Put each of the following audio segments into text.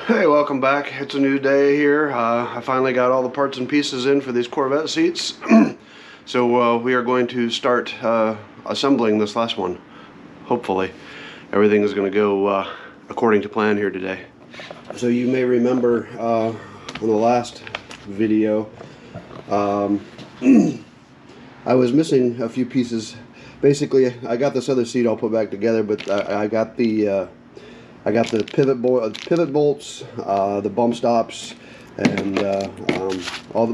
Hey, welcome back. It's a new day here. I finally got all the parts and pieces in for these Corvette seats. So we are going to start assembling this last one. Hopefully everything is going to go according to plan here today. So you may remember in the last video I was missing a few pieces. Basically, I got this other seat all put back together, but I got the pivot bolts, the bump stops, and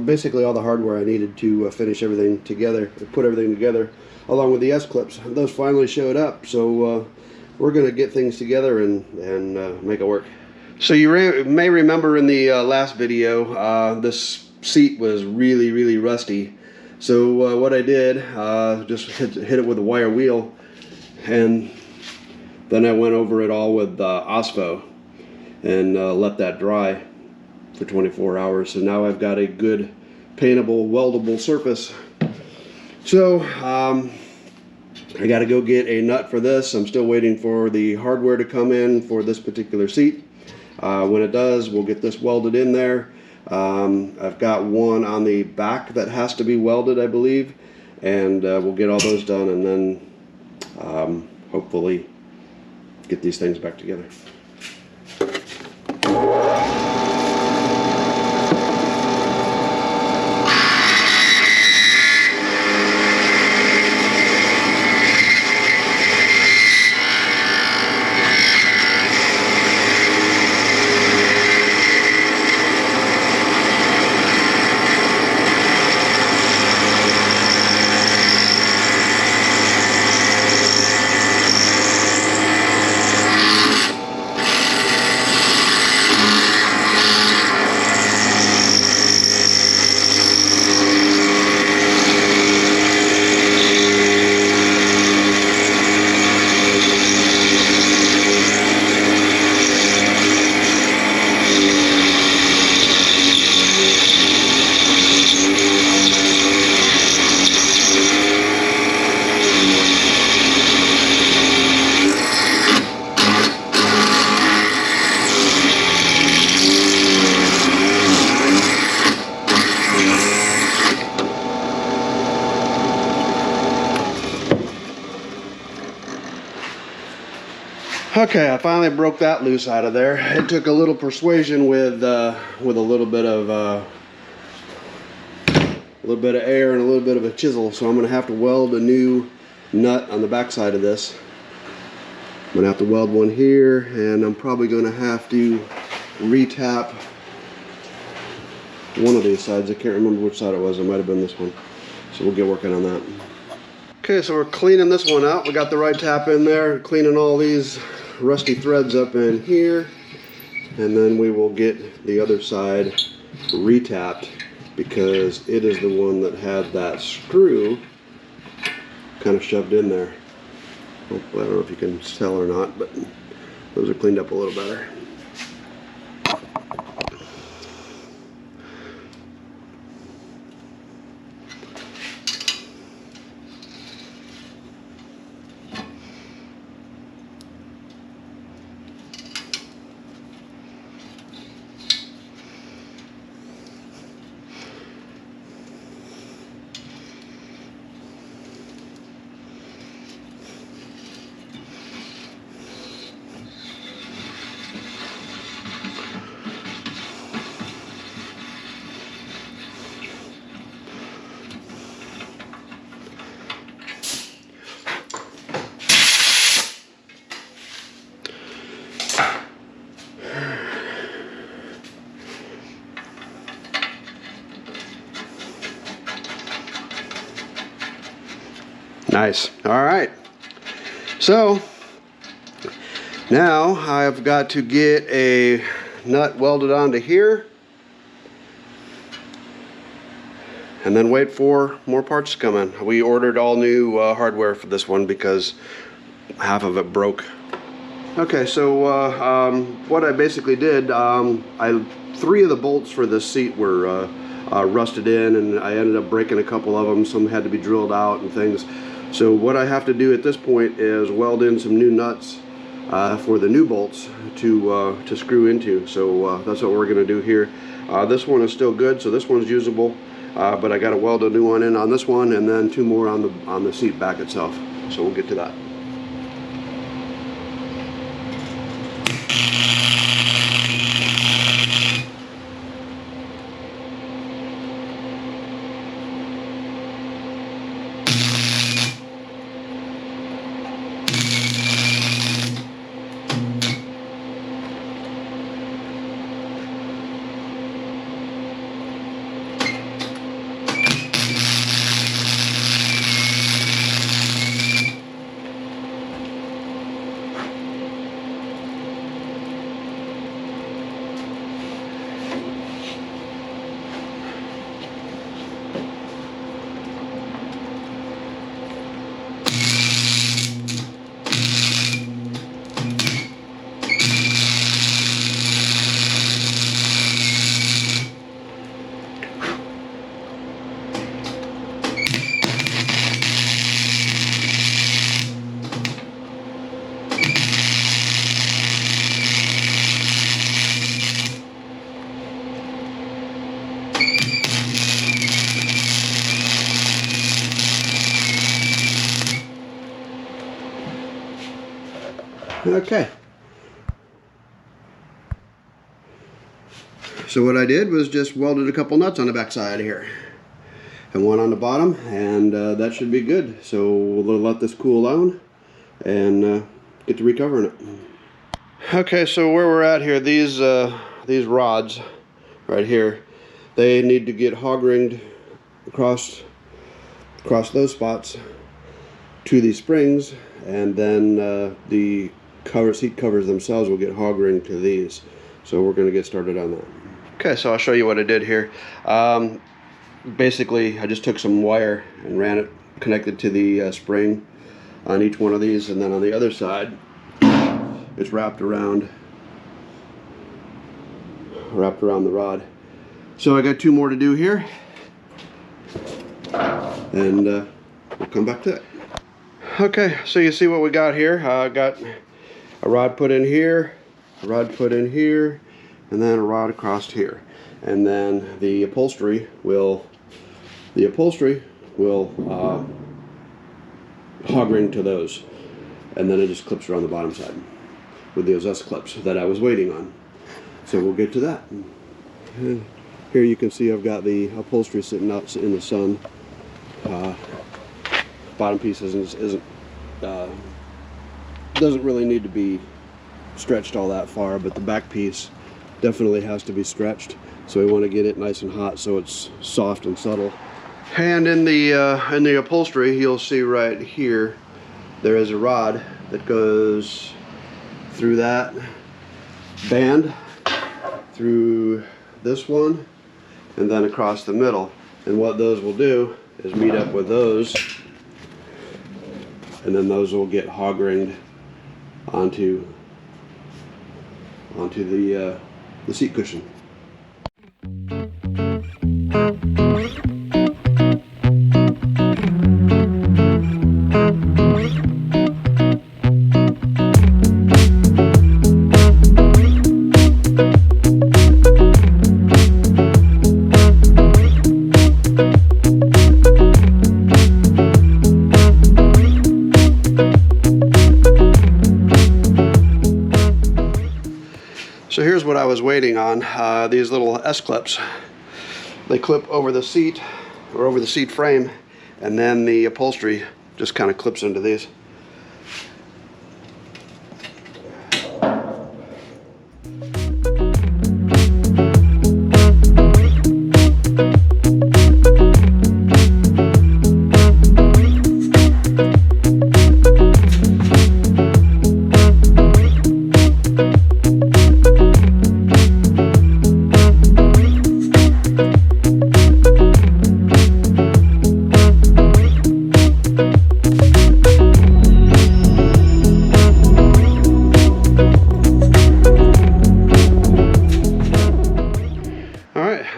basically all the hardware I needed to finish everything together, put everything together, along with the S-clips. Those finally showed up, so we're going to get things together and make it work. So you may remember in the last video, this seat was really rusty. So what I did, just hit it with a wire wheel, and then I went over it all with OSPO and let that dry for 24 hours. So now I've got a good paintable, weldable surface. So I got to go get a nut for this. I'm still waiting for the hardware to come in for this particular seat. When it does, we'll get this welded in there. I've got one on the back that has to be welded, I believe, and we'll get all those done, and then hopefully get these things back together. Okay, I finally broke that loose out of there. It took a little persuasion with a little bit of air and a little bit of a chisel. So I'm going to have to weld a new nut on the back side of this. I'm going to have to weld one here, and I'm probably going to have to retap one of these sides. I can't remember which side it was. It might have been this one. So we'll get working on that. Okay, so we're cleaning this one out. We got the right tap in there, cleaning all these rusty threads up in here, and then we will get the other side retapped because it is the one that had that screw kind of shoved in there. Hopefully, I don't know if you can tell or not, but those are cleaned up a little better. Nice. All right. So now I've got to get a nut welded onto here and then wait for more parts to come in. We ordered all new hardware for this one because half of it broke. Okay, so what I basically did, 3 of the bolts for this seat were rusted in, and I ended up breaking a couple of them. Some had to be drilled out and things. So what I have to do at this point is weld in some new nuts for the new bolts to screw into. So that's what we're going to do here. This one is still good, so this one's usable, but I got to weld a new one in on this one, and then 2 more on the seat back itself. So we'll get to that. Okay. So what I did was just welded a couple nuts on the back side here, and one on the bottom, and that should be good. So we'll let this cool down and get to recovering it. Okay, so where we're at here, these rods right here, they need to get hog ringed across those spots to these springs, and then the seat covers themselves will get hog ringed to these. So we're going to get started on that. Okay, so I'll show you what I did here. Basically, I just took some wire and ran it connected to the spring on each one of these, and then on the other side, it's wrapped around the rod. So I got 2 more to do here, and we'll come back to it. Okay, so you see what we got here. I got a rod put in here, a rod put in here, and then a rod across here. And then the upholstery will hog ring to those. And then it just clips around the bottom side with those S-clips that I was waiting on. So we'll get to that. And here you can see I've got the upholstery sitting out in the sun. Bottom piece doesn't really need to be stretched all that far, but the back piece definitely has to be stretched. So we want to get it nice and hot so it's soft and subtle. And in the upholstery, you'll see right here there is a rod that goes through that band, through this one, and then across the middle. And what those will do is meet up with those, and then those will get hog ringed onto the seat cushion. So here's what I was waiting on, these little S-clips. They clip over the seat, or over the seat frame, and then the upholstery just kind of clips into these.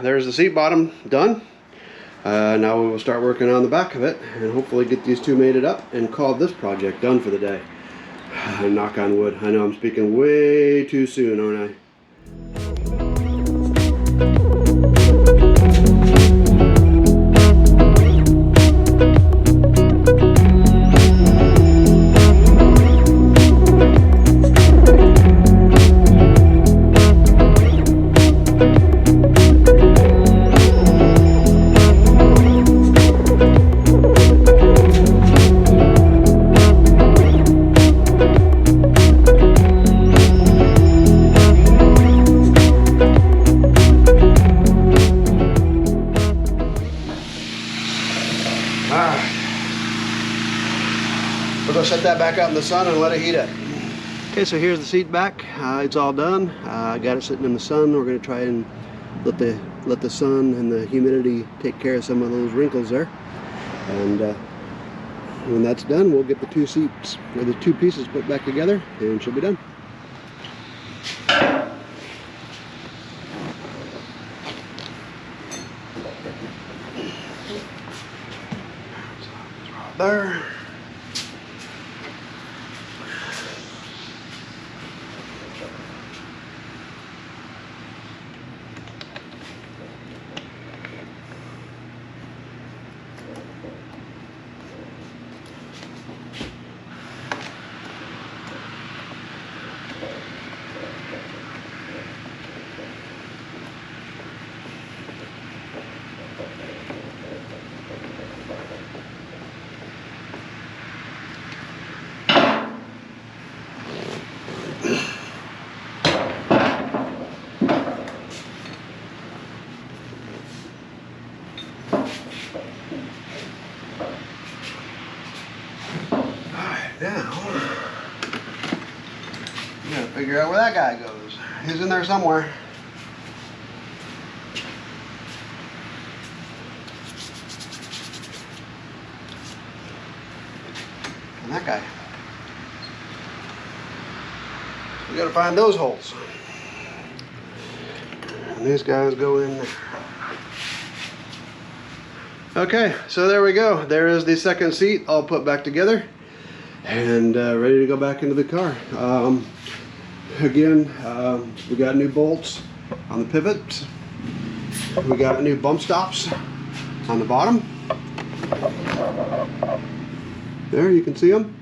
There's the seat bottom done. Now we will start working on the back of it and hopefully get these 2 mated up and call this project done for the day. Knock on wood. I know I'm speaking way too soon, aren't I? We're going to set that back out in the sun and let it heat up. Okay, so here's the seat back. It's all done. I got it sitting in the sun. We're going to try and let the sun and the humidity take care of some of those wrinkles there. And when that's done, we'll get the two seats, or the two pieces put back together, and she'll be done. There. Now, we gotta figure out where that guy goes. He's in there somewhere. And that guy. We gotta find those holes. And these guys go in there. Okay, so there we go. There is the second seat all put back together and ready to go back into the car. Again, we got new bolts on the pivots. We got new bump stops on the bottom. There, you can see them.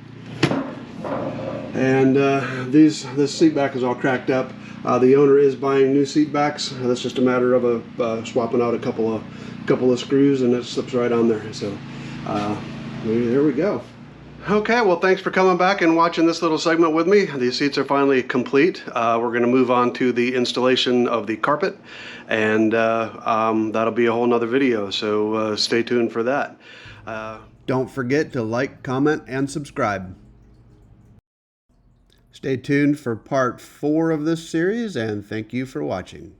And this seat back is all cracked up. The owner is buying new seat backs. That's just a matter of swapping out a couple of screws, and it slips right on there. So there we go. Okay, well, thanks for coming back and watching this little segment with me. These seats are finally complete. We're going to move on to the installation of the carpet, and that'll be a whole nother video, so stay tuned for that. Don't forget to like, comment, and subscribe. Stay tuned for part 4 of this series, and thank you for watching.